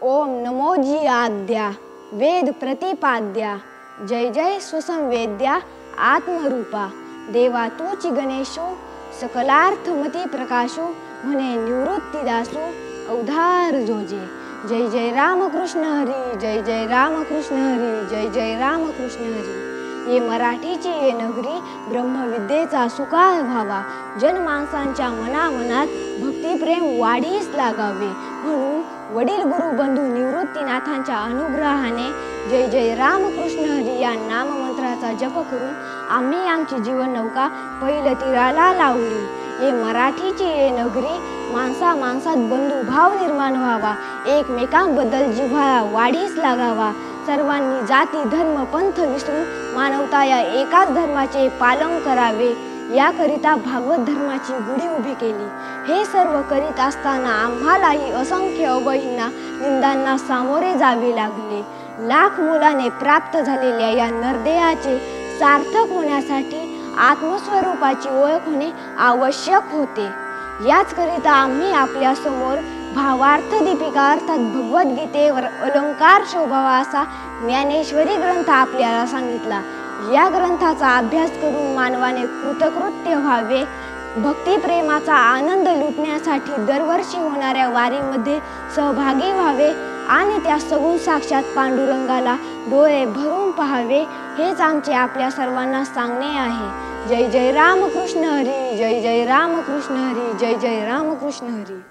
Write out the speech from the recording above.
ओम नमो जी आद्या वेद प्रतिपाद्या जय जय सुसंवेद्या आत्मरूपा देवा तूची गणेशो सकलार्थमती प्रकाशो म्हणे निवृत्तीदासो अवधार जोजे। जय जय रामकृष्ण हरी, जय जय रामकृष्ण हरी, जय जय रामकृष्ण हरी। ये मराठीची ये नगरी ब्रह्मविद्येचा सुकाळ व्हावा, जनमानसांच्या मनामनात भक्तिप्रेम वाढीस लागावे म्हणून वडील गुरु बंधू निवृत्तीनाथांच्या अनुग्रहाने जय जय रामकृष्ण हरी या नाममंत्राचा जप करून आम्ही आमची जीवन नौका पहिल्या तीराला लावली। ये मराठीची ये नगरी माणसा माणसात बंधुभाव निर्माण व्हावा, एकमेकांबद्दल जिव्हाळा वाढीस लागावा, सर्वांनी जाती धर्म पंथ विसरून मानवता या एकाच धर्माचे पालन करावे याकरिता भागवत धर्माची गुढी उभी केली। हे सर्व करीत असताना आम्हालाही असंख्य अवहेलना निंदांना सामोरे जावे लागले। लाख मुलाने प्राप्त झालेल्या या नरदेहाचे सार्थक होण्यासाठी आत्मस्वरूपाची ओळख होणे आवश्यक होते। याच करिता आम्ही आपल्या समोर भावार्थ दीपिका अर्थात भगवद्गीतेवर अलंकार शोभावा असा ज्ञानेश्वरी ग्रंथ आपल्याला सांगितला। या ग्रंथाचा अभ्यास करून मानवाने कृतकृत्य व्हावे, भक्तिप्रेमाचा आनंद लुटण्यासाठी दरवर्षी होणाऱ्या वारीमध्ये सहभागी व्हावे आणि त्या सगुण साक्षात पांडुरंगाला डोळे भरून पाहावे हेच आमचे आपल्या सर्वांना सांगणे आहे। जय जय रामकृष्ण हरी, जय जय रामकृष्ण हरी, जय जय रामकृष्ण हरी।